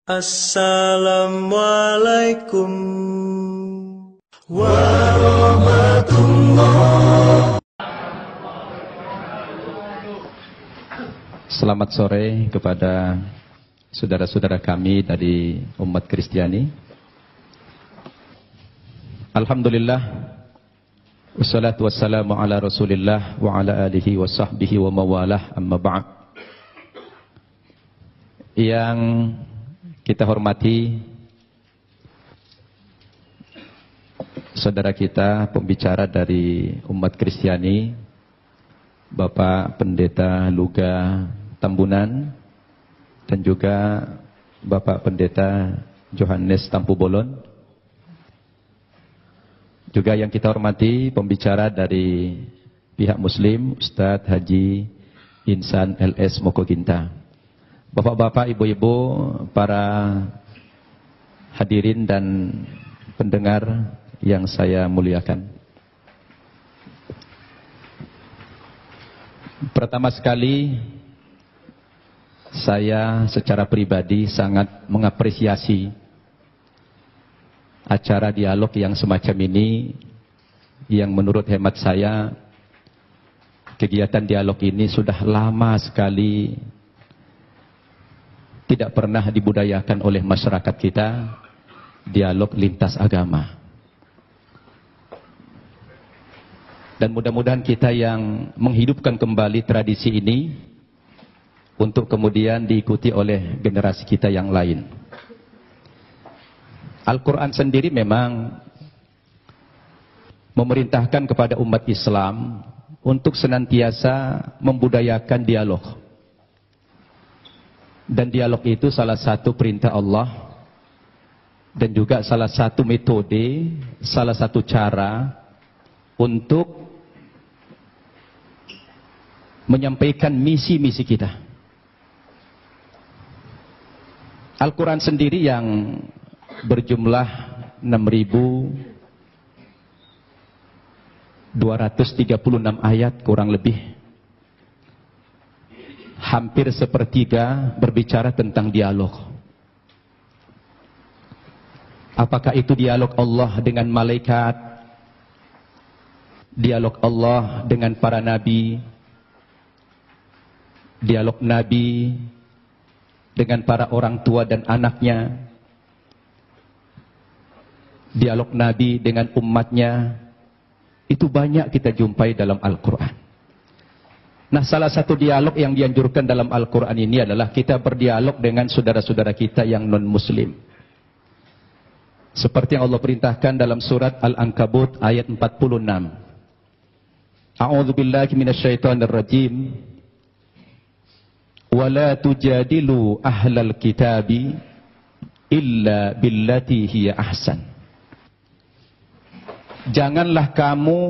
Assalamualaikum warahmatullahi. Selamat sore kepada saudara-saudara kami dari umat Kristiani. Alhamdulillah, wassalatu wassalamu ala Rasulillah wa ala alihi wa sahbihi wa mawalah, amma ba'd. Yang kita hormati saudara kita, pembicara dari umat Kristiani, Bapak Pendeta Luga Tambunan, dan juga Bapak Pendeta Johannes Tampu Bolon. Juga yang kita hormati pembicara dari pihak Muslim, Ustadz Haji Insan LS Mokoginta. Bapak-bapak, ibu-ibu, para hadirin dan pendengar yang saya muliakan. Pertama sekali, saya secara pribadi sangat mengapresiasi acara dialog yang semacam ini, yang menurut hemat saya, kegiatan dialog ini sudah lama sekali tidak pernah dibudayakan oleh masyarakat kita, dialog lintas agama. Dan mudah-mudahan kita yang menghidupkan kembali tradisi ini untuk kemudian diikuti oleh generasi kita yang lain. Al-Quran sendiri memang memerintahkan kepada umat Islam untuk senantiasa membudayakan dialog. Dan dialog itu salah satu perintah Allah, dan juga salah satu metode, salah satu cara untuk menyampaikan misi-misi kita. Al-Quran sendiri yang berjumlah 6.236 ayat kurang lebih, hampir sepertiga berbicara tentang dialog. Apakah itu dialog Allah dengan malaikat, dialog Allah dengan para nabi, dialog nabi dengan para orang tua dan anaknya, dialog nabi dengan umatnya, itu banyak kita jumpai dalam Al-Quran. Nah, salah satu dialog yang dianjurkan dalam Al-Quran ini adalah kita berdialog dengan saudara-saudara kita yang non-muslim. Seperti yang Allah perintahkan dalam surat Al-Ankabut ayat 46. A'udzu billahi minasyaitonir rajim. Wa la tujadilu ahlal kitabi illa billati hiya ahsan. Janganlah kamu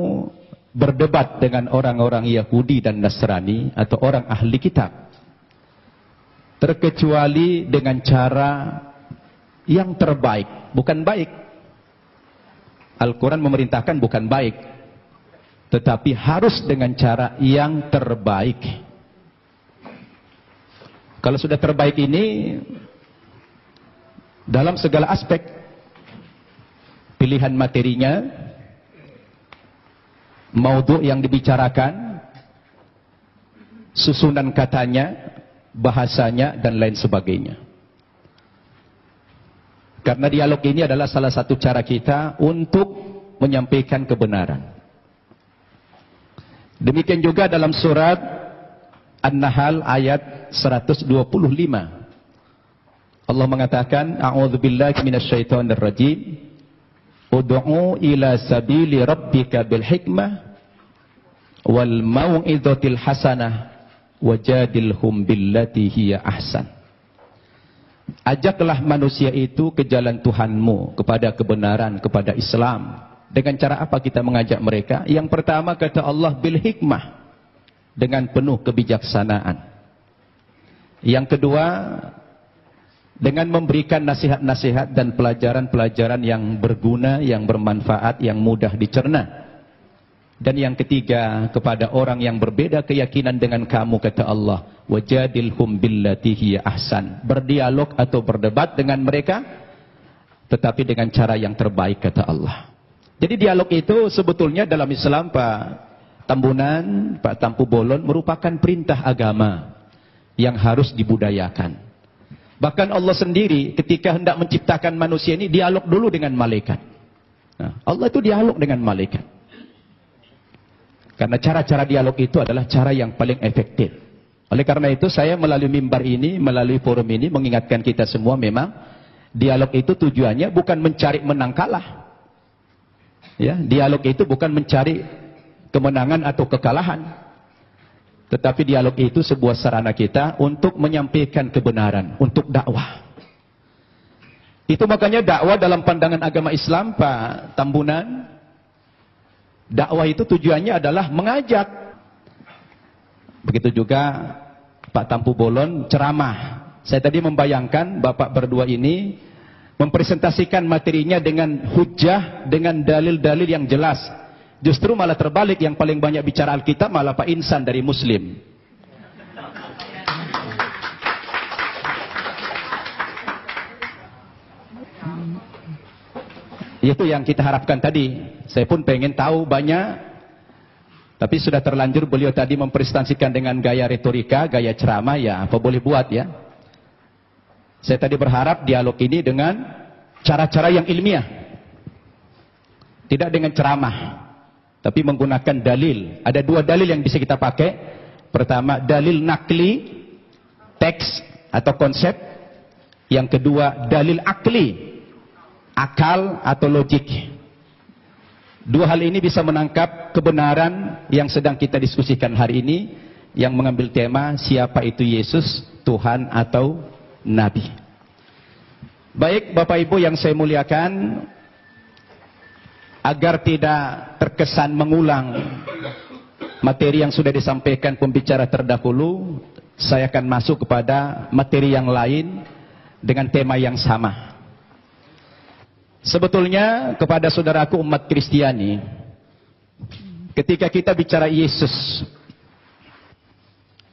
berdebat dengan orang-orang Yahudi dan Nasrani atau orang ahli kitab, terkecuali dengan cara yang terbaik, bukan baik. Al-Quran memerintahkan bukan baik, tetapi harus dengan cara yang terbaik. Kalau sudah terbaik ini dalam segala aspek, pilihan materinya, maudhu yang dibicarakan, susunan katanya, bahasanya, dan lain sebagainya. Karena dialog ini adalah salah satu cara kita untuk menyampaikan kebenaran. Demikian juga dalam surat An-Nahl ayat 125. Allah mengatakan, A'udzubillahi minasyaitonir rajim. Ud'u ila sabili rabbika bil hikmah wal mau'izatil hasanah wajadilhum billati hiya ahsan. Ajaklah manusia itu ke jalan Tuhanmu, kepada kebenaran, kepada Islam. Dengan cara apa kita mengajak mereka? Yang pertama kata Allah, bil hikmah, dengan penuh kebijaksanaan. Yang kedua, dengan memberikan nasihat-nasihat dan pelajaran-pelajaran yang berguna, yang bermanfaat, yang mudah dicerna. Dan yang ketiga, kepada orang yang berbeda keyakinan dengan kamu, kata Allah, Wajadilhum billati hiya ahsan. Berdialog atau berdebat dengan mereka, tetapi dengan cara yang terbaik, kata Allah. Jadi dialog itu sebetulnya dalam Islam, Pak Tambunan, Pak Tampu Bolon, merupakan perintah agama yang harus dibudayakan. Bahkan Allah sendiri ketika hendak menciptakan manusia ini dialog dulu dengan malaikat. Nah, Allah itu dialog dengan malaikat. Karena cara-cara dialog itu adalah cara yang paling efektif. Oleh karena itu saya melalui mimbar ini, melalui forum ini mengingatkan kita semua, memang dialog itu tujuannya bukan mencari menang kalah. Ya, dialog itu bukan mencari kemenangan atau kekalahan. Tetapi dialog itu sebuah sarana kita untuk menyampaikan kebenaran, untuk dakwah. Itu makanya dakwah dalam pandangan agama Islam, Pak Tambunan, dakwah itu tujuannya adalah mengajak. Begitu juga Pak Tampu Bolon ceramah. Saya tadi membayangkan Bapak berdua ini mempresentasikan materinya dengan hujjah, dengan dalil-dalil yang jelas. Justru malah terbalik, yang paling banyak bicara Alkitab malah Pak Insan dari Muslim. Itu yang kita harapkan tadi. Saya pun pengen tahu banyak, tapi sudah terlanjur beliau tadi mempresentasikan dengan gaya retorika, gaya ceramah, ya apa boleh buat ya. Saya tadi berharap dialog ini dengan cara-cara yang ilmiah. Tidak dengan ceramah, tapi menggunakan dalil. Ada dua dalil yang bisa kita pakai. Pertama, dalil nakli, teks atau konsep. Yang kedua, dalil akli, akal atau logik. Dua hal ini bisa menangkap kebenaran yang sedang kita diskusikan hari ini, yang mengambil tema siapa itu Yesus, Tuhan atau Nabi. Baik Bapak Ibu yang saya muliakan, agar tidak terkesan mengulang materi yang sudah disampaikan pembicara terdahulu, saya akan masuk kepada materi yang lain dengan tema yang sama. Sebetulnya kepada saudaraku umat Kristiani, ketika kita bicara Yesus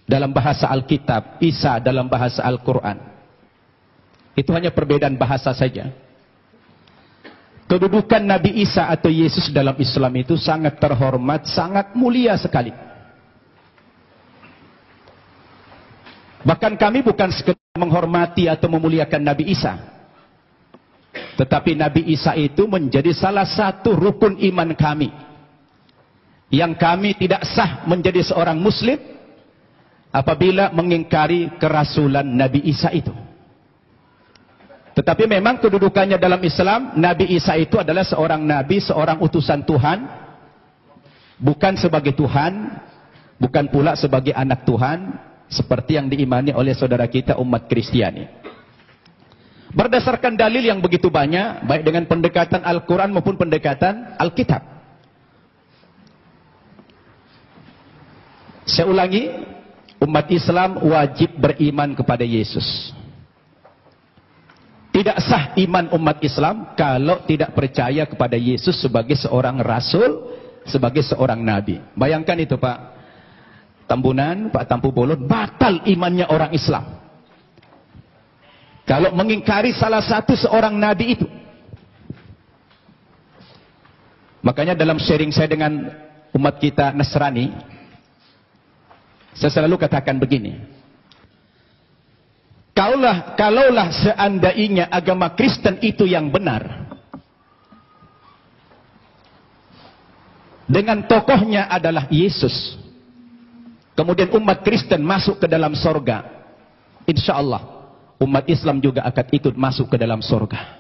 dalam bahasa Alkitab, Isa dalam bahasa Al-Quran, itu hanya perbedaan bahasa saja. Kedudukan Nabi Isa atau Yesus dalam Islam itu sangat terhormat, sangat mulia sekali. Bahkan kami bukan sekedar menghormati atau memuliakan Nabi Isa, tetapi Nabi Isa itu menjadi salah satu rukun iman kami, yang kami tidak sah menjadi seorang muslim apabila mengingkari kerasulan Nabi Isa itu. Tetapi memang kedudukannya dalam Islam, Nabi Isa itu adalah seorang nabi, seorang utusan Tuhan, bukan sebagai Tuhan, bukan pula sebagai anak Tuhan, seperti yang diimani oleh saudara kita umat Kristiani. Berdasarkan dalil yang begitu banyak, baik dengan pendekatan Al-Quran maupun pendekatan Alkitab. Saya ulangi, umat Islam wajib beriman kepada Yesus. Tidak sah iman umat Islam kalau tidak percaya kepada Yesus sebagai seorang rasul, sebagai seorang nabi. Bayangkan itu Pak Tambunan, Pak Tampu Bolon, batal imannya orang Islam kalau mengingkari salah satu seorang nabi itu. Makanya dalam sharing saya dengan umat kita Nasrani, saya selalu katakan begini. Kalaulah seandainya agama Kristen itu yang benar, dengan tokohnya adalah Yesus, kemudian umat Kristen masuk ke dalam sorga, insya Allah umat Islam juga akan ikut masuk ke dalam sorga.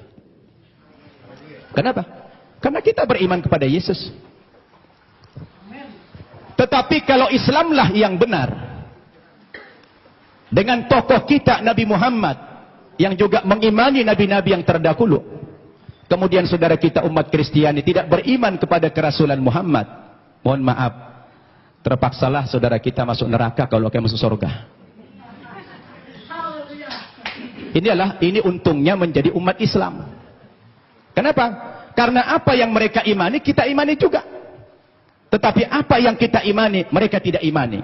Kenapa? Karena kita beriman kepada Yesus. Tetapi kalau Islamlah yang benar, dengan tokoh kita Nabi Muhammad yang juga mengimani nabi-nabi yang terdahulu, kemudian saudara kita umat Kristiani tidak beriman kepada kerasulan Muhammad, mohon maaf, terpaksalah saudara kita masuk neraka kalau akan masuk surga. Ini untungnya menjadi umat Islam. Kenapa? Karena apa yang mereka imani kita imani juga, tetapi apa yang kita imani mereka tidak imani.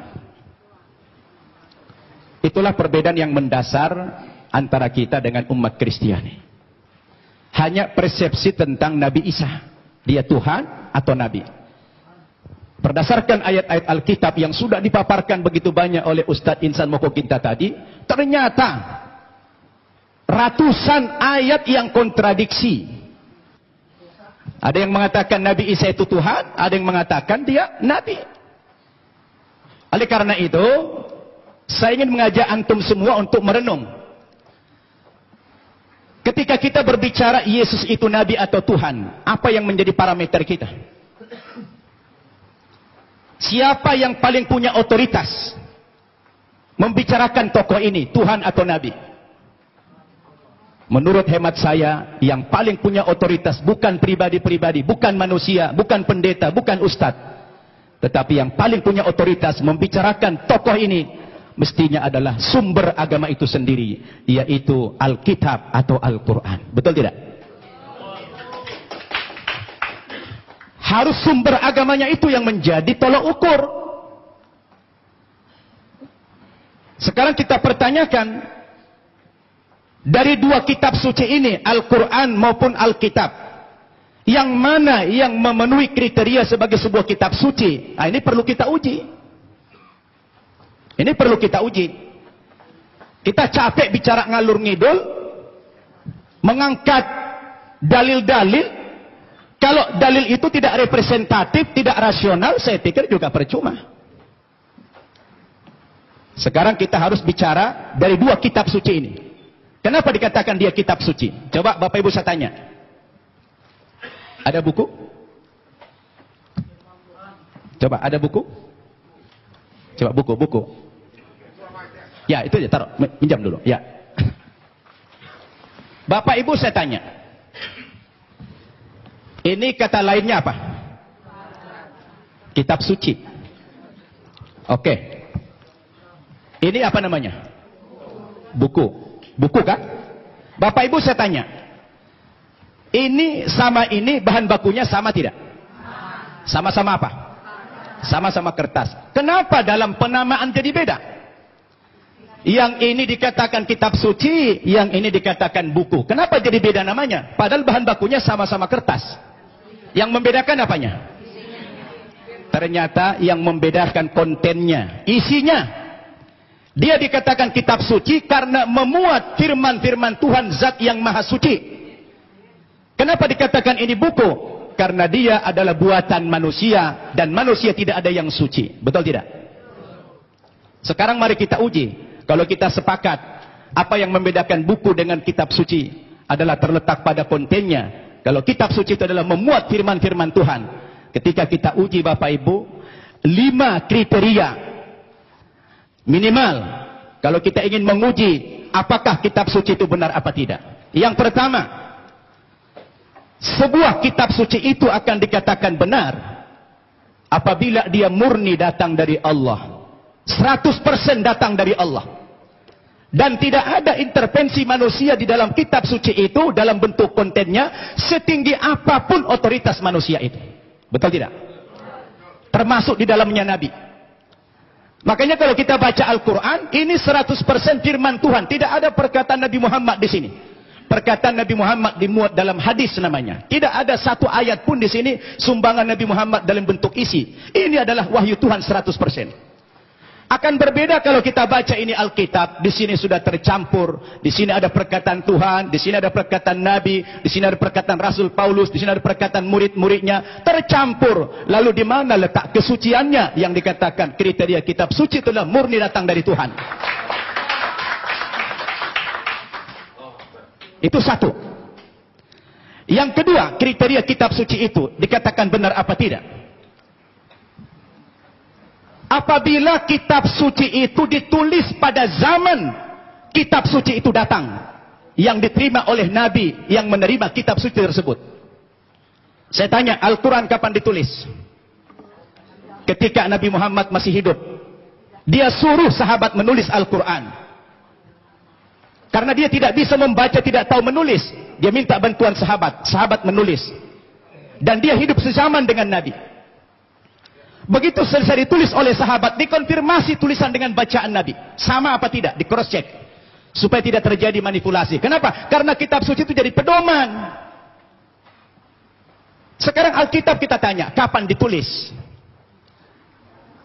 Itulah perbedaan yang mendasar antara kita dengan umat Kristiani. Hanya persepsi tentang Nabi Isa. Dia Tuhan atau Nabi. Berdasarkan ayat-ayat Alkitab yang sudah dipaparkan begitu banyak oleh Ustadz Insan Moko kita tadi, ternyata ratusan ayat yang kontradiksi. Ada yang mengatakan Nabi Isa itu Tuhan, ada yang mengatakan dia Nabi. Oleh karena itu, saya ingin mengajak antum semua untuk merenung. Ketika kita berbicara Yesus itu Nabi atau Tuhan, apa yang menjadi parameter kita? Siapa yang paling punya otoritas membicarakan tokoh ini, Tuhan atau Nabi? Menurut hemat saya, yang paling punya otoritas bukan pribadi-pribadi, bukan manusia, bukan pendeta, bukan ustadz. Tetapi yang paling punya otoritas membicarakan tokoh ini, mestinya adalah sumber agama itu sendiri, yaitu Alkitab atau Al-Quran. Betul tidak? Harus sumber agamanya itu yang menjadi tolok ukur. Sekarang kita pertanyakan, dari dua kitab suci ini, Al-Quran maupun Alkitab, yang mana yang memenuhi kriteria sebagai sebuah kitab suci? Nah, ini perlu kita uji. Ini perlu kita uji. Kita capek bicara ngalur ngidul, mengangkat dalil-dalil. Kalau dalil itu tidak representatif, tidak rasional, saya pikir juga percuma. Sekarang kita harus bicara dari dua kitab suci ini. Kenapa dikatakan dia kitab suci? Coba Bapak Ibu saya tanya. Ada buku? Coba ada buku? Coba buku. Ya, itu ya, taruh, pinjam dulu. Ya. Bapak Ibu saya tanya. Ini kata lainnya apa? Kitab suci. Oke. Ini apa namanya? Buku. Buku kan? Bapak Ibu saya tanya. Ini sama ini bahan bakunya sama tidak? Sama-sama apa? Sama-sama kertas. Kenapa dalam penamaan jadi beda? Yang ini dikatakan kitab suci, yang ini dikatakan buku. Kenapa jadi beda namanya? Padahal bahan bakunya sama-sama kertas. Yang membedakan apanya? Ternyata yang membedakan kontennya, isinya. Dia dikatakan kitab suci karena memuat firman-firman Tuhan Zat yang Maha Suci. Kenapa dikatakan ini buku? Karena dia adalah buatan manusia dan manusia tidak ada yang suci. Betul tidak? Sekarang mari kita uji. Kalau kita sepakat apa yang membedakan buku dengan kitab suci adalah terletak pada kontennya. Kalau kitab suci itu adalah memuat firman-firman Tuhan. Ketika kita uji Bapak Ibu, 5 kriteria minimal. Kalau kita ingin menguji apakah kitab suci itu benar apa tidak. Yang pertama, sebuah kitab suci itu akan dikatakan benar apabila dia murni datang dari Allah. 100% datang dari Allah. Dan tidak ada intervensi manusia di dalam kitab suci itu dalam bentuk kontennya setinggi apapun otoritas manusia itu. Betul tidak? Termasuk di dalamnya Nabi. Makanya kalau kita baca Al-Quran, ini 100% firman Tuhan. Tidak ada perkataan Nabi Muhammad di sini. Perkataan Nabi Muhammad dimuat dalam hadis namanya. Tidak ada satu ayat pun di sini sumbangan Nabi Muhammad dalam bentuk isi. Ini adalah wahyu Tuhan 100%. Akan berbeda kalau kita baca ini Alkitab, di sini sudah tercampur, di sini ada perkataan Tuhan, di sini ada perkataan Nabi, di sini ada perkataan Rasul Paulus, di sini ada perkataan murid-muridnya, tercampur. Lalu di mana letak kesuciannya yang dikatakan kriteria kitab suci itu adalah murni datang dari Tuhan. Itu satu. Yang kedua, kriteria kitab suci itu dikatakan benar apa tidak? Apabila kitab suci itu ditulis pada zaman kitab suci itu datang, yang diterima oleh Nabi yang menerima kitab suci tersebut. Saya tanya, Al-Quran kapan ditulis? Ketika Nabi Muhammad masih hidup. Dia suruh sahabat menulis Al-Quran. Karena dia tidak bisa membaca, tidak tahu menulis. Dia minta bantuan sahabat. Sahabat menulis. Dan dia hidup sezaman dengan Nabi. Begitu selesai ditulis oleh sahabat, dikonfirmasi tulisan dengan bacaan Nabi. Sama apa tidak? Di cross check. Supaya tidak terjadi manipulasi. Kenapa? Karena kitab suci itu jadi pedoman. Sekarang Alkitab kita tanya, kapan ditulis?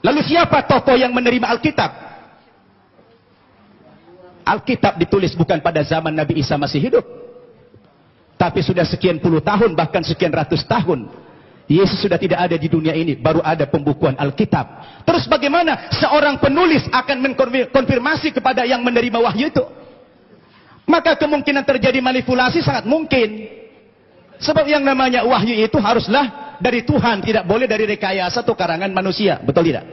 Lalu siapa tokoh yang menerima Alkitab? Alkitab ditulis bukan pada zaman Nabi Isa masih hidup. Tapi sudah sekian puluh tahun, bahkan sekian ratus tahun. Yesus sudah tidak ada di dunia ini, baru ada pembukuan Alkitab. Terus bagaimana seorang penulis akan mengkonfirmasi kepada yang menerima wahyu itu? Maka kemungkinan terjadi manipulasi sangat mungkin. Sebab yang namanya wahyu itu haruslah dari Tuhan, tidak boleh dari rekayasa atau karangan manusia. Betul tidak?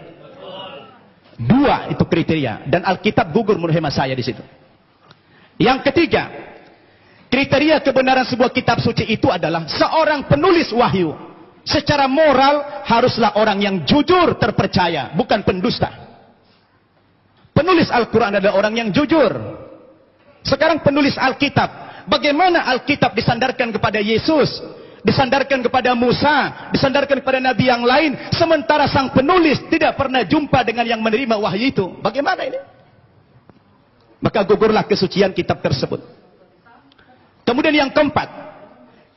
Dua itu kriteria, dan Alkitab gugur menurut hemat saya di situ. Yang ketiga, kriteria kebenaran sebuah kitab suci itu adalah seorang penulis wahyu secara moral haruslah orang yang jujur, terpercaya, bukan pendusta. Penulis Al-Quran adalah orang yang jujur. Sekarang penulis Alkitab, bagaimana Alkitab disandarkan kepada Yesus, disandarkan kepada Musa, disandarkan kepada Nabi yang lain, sementara sang penulis tidak pernah jumpa dengan yang menerima wahyu itu? Bagaimana ini? Maka gugurlah kesucian kitab tersebut. Kemudian yang keempat,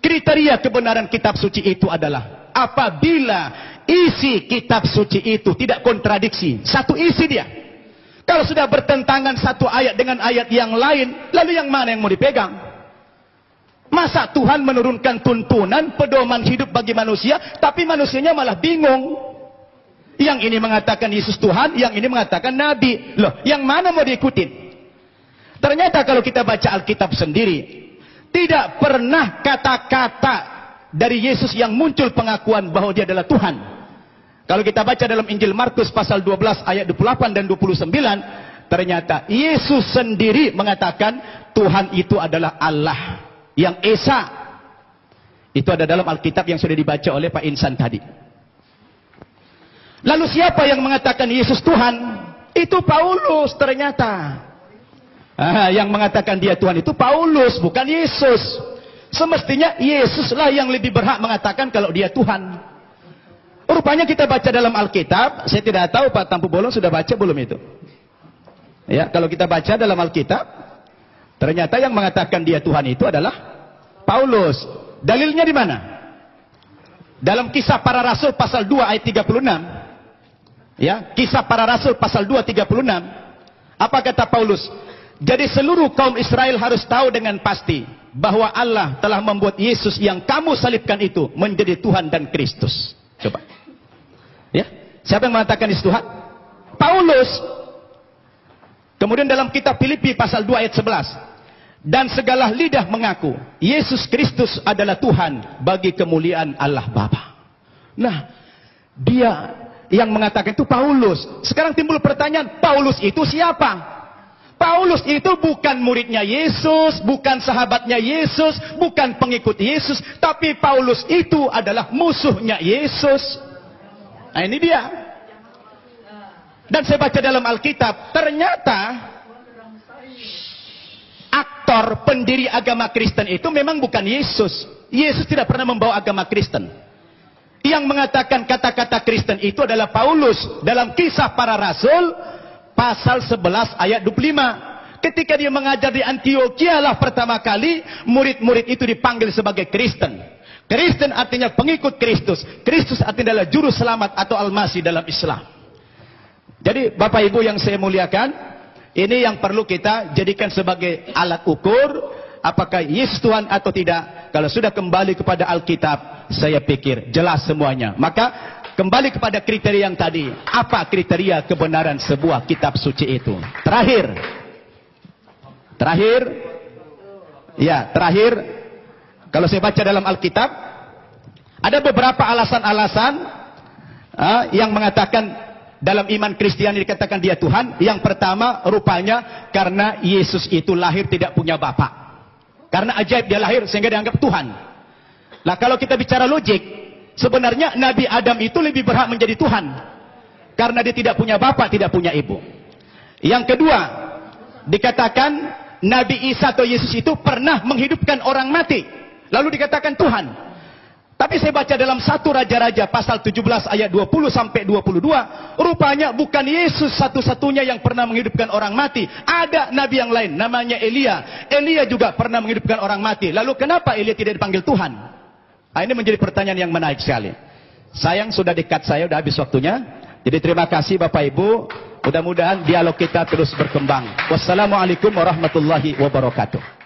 kriteria kebenaran kitab suci itu adalah apabila isi kitab suci itu tidak kontradiksi, satu isi dia. Kalau sudah bertentangan satu ayat dengan ayat yang lain, lalu yang mana yang mau dipegang? Masa Tuhan menurunkan tuntunan, pedoman hidup bagi manusia, tapi manusianya malah bingung. Yang ini mengatakan Yesus Tuhan, yang ini mengatakan Nabi. Loh, yang mana mau diikutin? Ternyata kalau kita baca Alkitab sendiri, tidak pernah kata-kata dari Yesus yang muncul pengakuan bahwa dia adalah Tuhan. Kalau kita baca dalam Injil Markus pasal 12 ayat 28 dan 29, ternyata Yesus sendiri mengatakan Tuhan itu adalah Allah yang Esa. Itu ada dalam Alkitab yang sudah dibaca oleh Pak Insan tadi. Lalu siapa yang mengatakan Yesus Tuhan? Itu Paulus ternyata. Yang mengatakan dia Tuhan itu Paulus, bukan Yesus. Semestinya Yesuslah yang lebih berhak mengatakan kalau dia Tuhan. Rupanya kita baca dalam Alkitab, saya tidak tahu Pak Tampu Bolong sudah baca belum itu. Ya, kalau kita baca dalam Alkitab, ternyata yang mengatakan dia Tuhan itu adalah Paulus. Dalilnya di mana? Dalam Kisah Para Rasul pasal 2 ayat 36. Ya, Kisah Para Rasul pasal 2 36. Apa kata Paulus? Jadi seluruh kaum Israel harus tahu dengan pasti bahwa Allah telah membuat Yesus yang kamu salibkan itu menjadi Tuhan dan Kristus. Coba. Ya, siapa yang mengatakan Yesus Tuhan? Paulus. Kemudian dalam kitab Filipi pasal 2 ayat 11. Dan segala lidah mengaku Yesus Kristus adalah Tuhan bagi kemuliaan Allah Bapa. Nah, dia yang mengatakan itu Paulus. Sekarang timbul pertanyaan, Paulus itu siapa? Paulus itu bukan muridnya Yesus, bukan sahabatnya Yesus, bukan pengikut Yesus, tapi Paulus itu adalah musuhnya Yesus. Nah, ini dia. Dan saya baca dalam Alkitab, ternyata aktor pendiri agama Kristen itu memang bukan Yesus. Yesus tidak pernah membawa agama Kristen. Yang mengatakan kata-kata Kristen itu adalah Paulus dalam Kisah Para Rasul pasal 11 ayat 25. Ketika dia mengajar di Antioquia lah pertama kali murid-murid itu dipanggil sebagai Kristen. Kristen artinya pengikut Kristus. Kristus artinya adalah juru selamat atau Al-Masih dalam Islam. Jadi Bapak Ibu yang saya muliakan, ini yang perlu kita jadikan sebagai alat ukur apakah Yesus Tuhan atau tidak. Kalau sudah kembali kepada Alkitab, saya pikir jelas semuanya. Maka kembali kepada kriteria yang tadi. Apa kriteria kebenaran sebuah kitab suci itu? Terakhir. Kalau saya baca dalam Alkitab, ada beberapa alasan-alasan yang mengatakan dalam iman Kristiani dikatakan dia Tuhan. Yang pertama, rupanya karena Yesus itu lahir tidak punya bapak. Karena ajaib dia lahir sehingga dianggap Tuhan. Nah, kalau kita bicara logik, sebenarnya Nabi Adam itu lebih berhak menjadi Tuhan. Karena dia tidak punya bapak, tidak punya ibu. Yang kedua, dikatakan Nabi Isa atau Yesus itu pernah menghidupkan orang mati. Lalu dikatakan Tuhan. Tapi saya baca dalam 1 Raja-Raja pasal 17 ayat 20 sampai 22, rupanya bukan Yesus satu-satunya yang pernah menghidupkan orang mati. Ada nabi yang lain namanya Elia. Elia juga pernah menghidupkan orang mati. Lalu kenapa Elia tidak dipanggil Tuhan? Nah, ini menjadi pertanyaan yang menarik sekali. Sayang sudah dekat, saya sudah habis waktunya. Jadi terima kasih Bapak Ibu. Mudah-mudahan dialog kita terus berkembang. Wassalamualaikum warahmatullahi wabarakatuh.